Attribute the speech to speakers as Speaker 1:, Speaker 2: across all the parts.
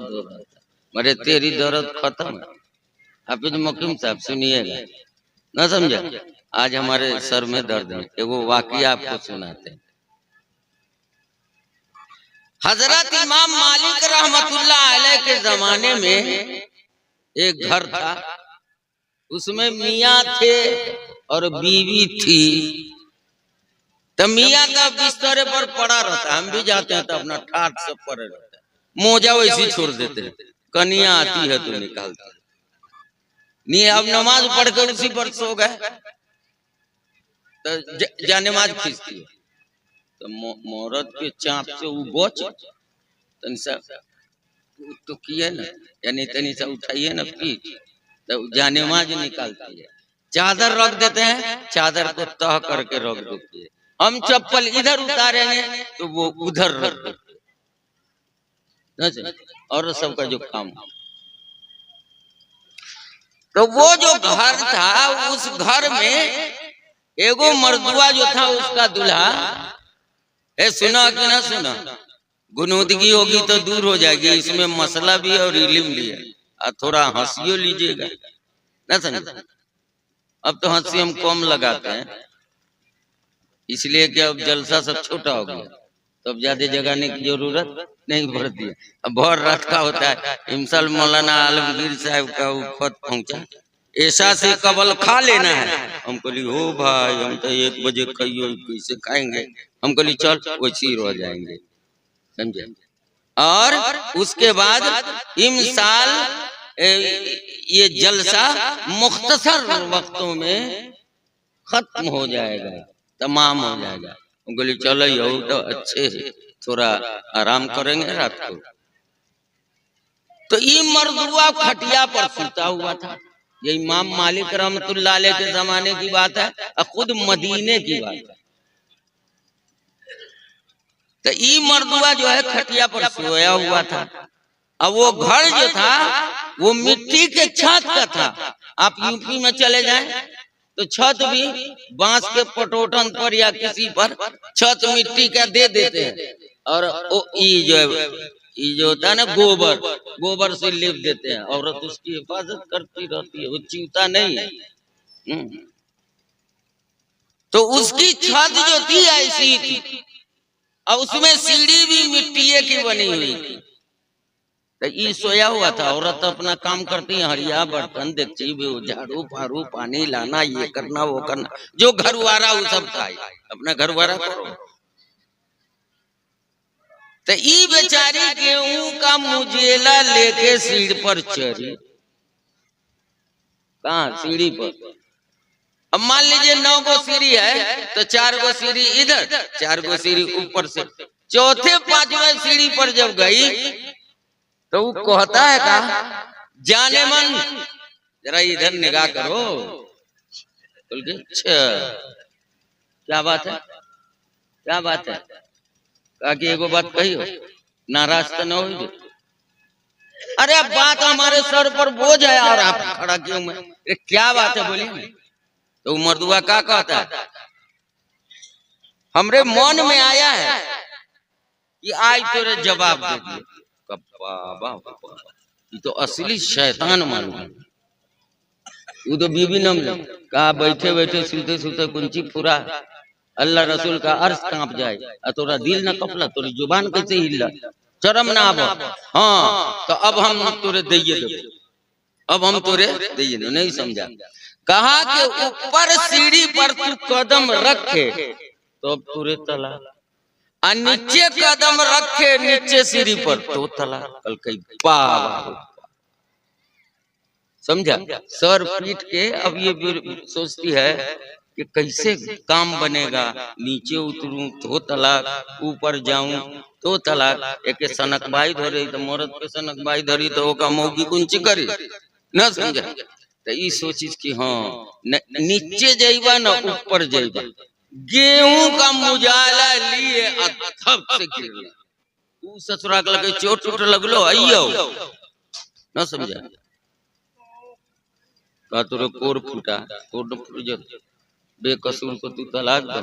Speaker 1: हो रहा था, मरे तेरी दर्द खत्म है। हाफिज मुकीम साहब सुनिएगा, ना समझा, आज हमारे सर में दर्द है। एगो वाकया आपको सुनाते हैं। हजरत इमाम मालिक रहमतुल्लाह अलैह के जमाने में एक घर था, उसमें मियाँ थे और बीवी थी। तो मियाँ तो बिस्तरे पर पड़ा रहता, हम भी जाते हैं तो अपना ठाट से पड़े रहता है, मोजा वैसी छोड़ देते हैं, कनिया आती है तो निकालती नहीं, अब नमाज पढ़कर उसी पर सो गए तो जानमाज खींचती है, तो मोहरत के चाप से वो बच तो किए ना, यानी तनी सा उठाइए ना पीठ, तो जानमाज निकालती है। चादर रख देते हैं, चादर को तह करके रख देती है। हम चप्पल इधर उतारेंगे तो वो उधर रख देते हैं, और सबका जो काम। तो वो जो घर था, उस घर में एगो मर्दुआ जो था, उसका दूल्हा, सुना कि ना सुना, गुनूदगी होगी तो दूर हो जाएगी, इसमें मसला भी है और इल्म भी है, और थोड़ा हंसियो लीजिएगा, ना समझ। अब तो हंसी हम कम लगाते हैं, इसलिए कि अब जलसा सब छोटा हो गया, तो अब ज्यादा जगाने की जरूरत नहीं पड़ती है। अब बहुत रात का होता है, इमसल मौलाना आलमगीर साहब का खत पहुंचा, ऐसा से कबल खा लेना है। हम कहली हो भाई, हम तो 1 बजे खाइयो, कैसे खाएंगे? हम कहली चल वैसे ही रह जाएंगे, समझे। और उसके बाद इमसाल ये जलसा मुख्तसर वक्तों में खत्म हो जाएगा, तमाम हो जाएगा। हम कहली चलो यो तो अच्छे है, थोड़ा आराम करेंगे रात को। तो ये मर्दुआ खटिया पर सुता हुआ था। ये इमाम मालिक रहमतुल्लाह अलैह के जमाने की बात है, और खुद मदीने की बात है। तो ये मर्दुआ जो है खटिया पर सोया हुआ था। अब वो घर जो था वो मिट्टी के छत का था। आप यूपी में चले जाएं तो छत भी बांस के पटोटन पर या किसी पर छत मिट्टी का दे देते हैं, और ये जो होता है ना गोबर से लेप देते हैं, औरत उसकी हिफाजत करती रहती है, वो चीवता नहीं है। तो उसकी छत जो थी ऐसी थी, और उसमें सीढ़ी भी मिट्टी की बनी हुई थी। तो ये सोया हुआ था, औरत अपना काम करती है, हरिया बर्तन देखती, झाड़ू फाड़ू पानी लाना, ये करना वो करना, जो घरवारा वो सब था, अपना घरवारा करो। तो ये बेचारी गेहूं का मुजेला लेके सीढ़ी पर चढ़ी। कहाँ? सीढ़ी पर। अब मान लीजिए 9 गो सीढ़ी है, तो 4 गो सीढ़ी इधर, 4 गो सीढ़ी ऊपर से, चौथे 5वें सीढ़ी पर जब गई तो वो कहता है का जाने मन जरा इधर निगाह करो। बोल के अच्छा क्या बात है, क्या बात है? कहा कि एगो बात कही हो, नाराज तो न हो। अरे अब बात हमारे सर पर बोझ है और आप खड़ा क्यों? मैं क्या बात है बोलिए। तो मर्दुआ क्या कहता है, हमरे मन में आया है कि आज तेरे जवाब दे दिए। ये तो असली शैतान मालूम। वो तो बीबी नम कहा बैठे बैठे सूते सूते कुंची पूरा अल्लाह रसूल का अर्श कांप जाए, और तोरा दिल न कपला, तोरी जुबान कैसे हिला, शर्म ना आवा। हाँ तो अब हम तोरे दइए दो, अब हम तोरे दइए दो। नहीं समझा। कहा कि ऊपर सीढ़ी पर तू कदम रखे तो अब तोरे तला, और नीचे कदम रखे नीचे सीढ़ी पर तो तला। कल कई बाबा समझा, सर पीट के अब ये सोचती है कि कैसे काम बनेगा, नीचे उतरूं तो तलाक, ऊपर जाऊं तो तलाक। एक सनकबाई धरी तो मरद पे सनकबाई धरी तो ओका मौगी कुंची करी, न समझा। तो ये सोचिस कि हाँ नीचे जाइबा न ऊपर जाइबा, गेहूं का मुजाला लिए अथप से गिरला, ऊ ससुरा के लगे चोट उठ लगलो आइयो, न समझा। का तोरे कोर फूटा, कोर न फूट जो बेकसूर को तू तलाक दो।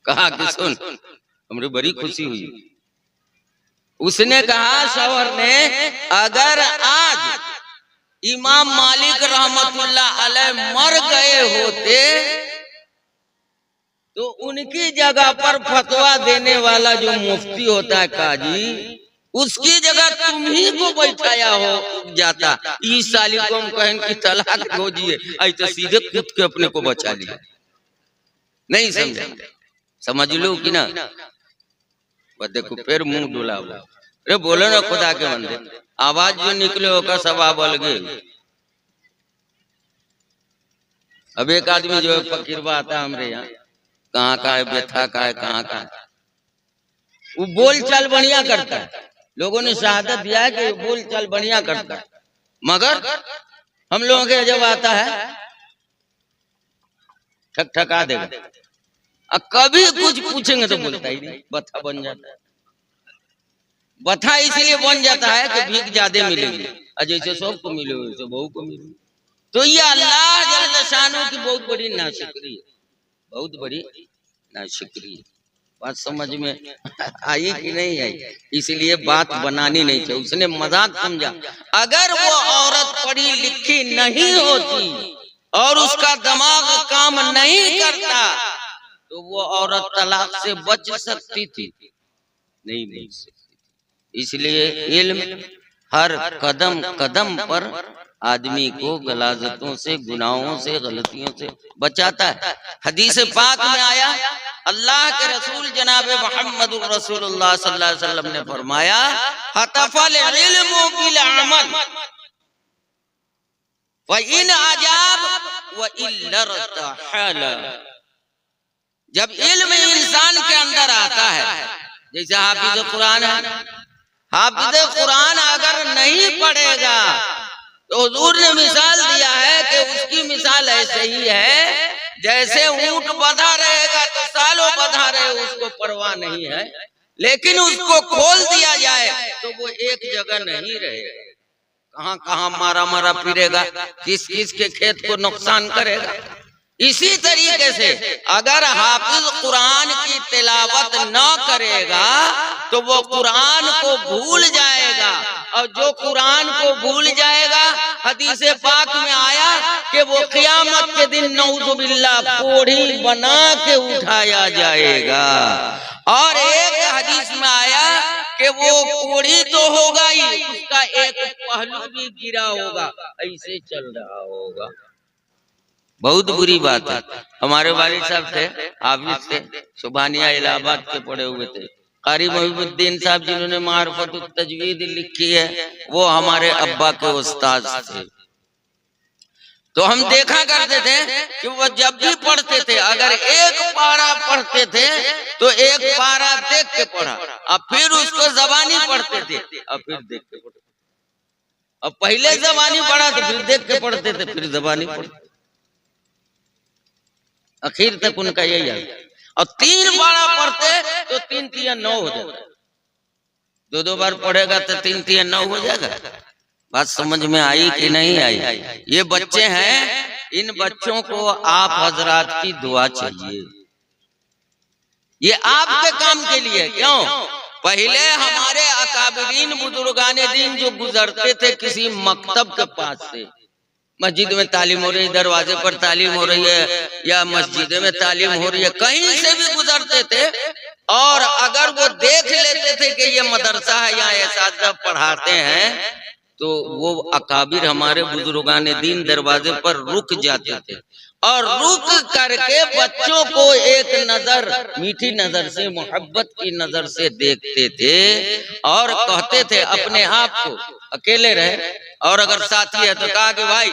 Speaker 1: कहा कि सुन हमरे बड़ी खुशी हुई, उसने कहा शौहर ने, अगर आज इमाम मालिक रहमतुल्लाह अलैह मर गए होते तो उनकी जगह पर फतवा देने वाला जो मुफ्ती होता है काजी, उसकी जगह तुम ही को बैठाया हो जाता। इस साली को हम कहें कि तलाक हो दिए, आई तो सीधे खुद के अपने को बचा लिया। नहीं समझा? समझ लो कि ना? देखो फिर मुंह डुला। अरे बोलो ना खुदा के बंदे, आवाज जो निकले होगा सब अलगे। अब एक आदमी जो है फकीरवा आता है हमारे यहाँ, कहाँ का है व्यथा का है, कहाँ का है, वो बोल चाल बढ़िया करता है। लोगों ने शहादत दिया है कि बोल चाल बढ़िया करता है, मगर हम लोगों के जब आता है ठक ठका देगा। अब कभी कुछ पूछेंगे तो बोलता ही नहीं, बथा बन जाता है। बथा इसलिए बन जाता है कि भीख ज्यादा मिलेगी, और जैसे सबको मिले वैसे बहू को मिले। तो ये अल्लाह जल्ल शानो की बहुत बड़ी नाशुक्री है, बहुत बड़ी नाशुक्री है। बात समझ में आई कि नहीं आई? इसलिए बात बनानी नहीं चाहिए। उसने मजाक समझा। अगर वो औरत पढ़ी लिखी नहीं होती और उसका दिमाग काम नहीं करता तो वो औरत तलाक से बच सकती थी? नहीं बच सकती। इसलिए इल्म हर कदम कदम पर आदमी को गलाजतों से, गुनाहों से, गलतियों से बचाता है। हदीस पाक में आया, अल्लाह के रसूल जनाब मोहम्मद रसूलुल्लाह सल्लल्लाहु अलैहि वसल्लम ने फरमाया, हतफल इल्मु बिल अमल व इन अजाब व इल्लरतहल। जब इल्म इंसान के अंदर आता है, जैसे हाफिज कुरान है, हाफिज कुरान अगर नहीं पढ़ेगा तो हुजूर ने मिसाल दिया है कि उसकी मिसाल ऐसे ही है जैसे ऊंट बंधा रहेगा तो सालों बंधा रहे, उसको परवाह नहीं है, लेकिन उसको खोल दिया जाए तो वो एक जगह नहीं रहेगा, कहां कहां मारा मारा फिरेगा, किस किस के खेत को नुकसान करेगा। इसी तरीके से अगर हाफिज कुरान की तिलावत न करेगा तो वो कुरान को भूल जाएगा, और जो कुरान को भूल जाएगा, हदीस पाक में आया कि वो क़यामत के दिन नऊजुबिल्लाह कोढ़ी बना के उठाया जाएगा। और एक हदीस में आया कि वो कोढ़ी तो होगा ही, उसका एक पहलू भी गिरा होगा, ऐसे चल रहा होगा। बहुत बुरी बात है। हमारे वालिद साहब थे, हाफिज थे, सुभानिया इलाहाबाद के पढ़े हुए थे। कारी मोहिबुद्दीन साहब जिन्होंने मारिफतुत तजवीद लिखी है, वो हमारे अब्बा के उस्ताद थे। तो हम देखा करते थे कि वो जब भी पढ़ते थे, अगर एक पारा पढ़ते थे तो एक पारा देख के पढ़ा, और फिर उसको ज़बानी पढ़ते थे और फिर देख के पढ़ते। अब पहले ज़बानी पढ़ा तो फिर देख के पढ़ते थे, फिर ज़बानी पढ़ते, आखिर तक उनका यही है। और 3 बार पढ़ते तो 3 3 9 हो जाएगा, 2 बार पढ़ेगा तो 3 3 9 हो जाएगा। बात समझ में आई कि नहीं आई? ये बच्चे हैं, इन बच्चों को आप हजरात की दुआ चाहिए, ये आपके काम के लिए। क्यों? पहले हमारे अकाबिरीन बुजुर्गाने दीन जो गुजरते थे किसी मकतब के पास से, मस्जिद में तालीम हो रही है, दरवाजे पर तालीम हो रही है, या मस्जिद में तालीम हो रही है, कहीं से भी गुजरते थे, और अगर वो देख लेते थे कि ये मदरसा है, यहाँ एसातिज़ा पढ़ाते हैं, तो वो अकाबिर हमारे बुजुर्गाने दीन दरवाजे पर रुक जाते थे, और रुक करके बच्चों को एक नजर, मीठी नजर से, मोहब्बत की नजर से देखते थे, और कहते थे अपने आप को, अकेले रहे और अगर साथी है तो कहा कि भाई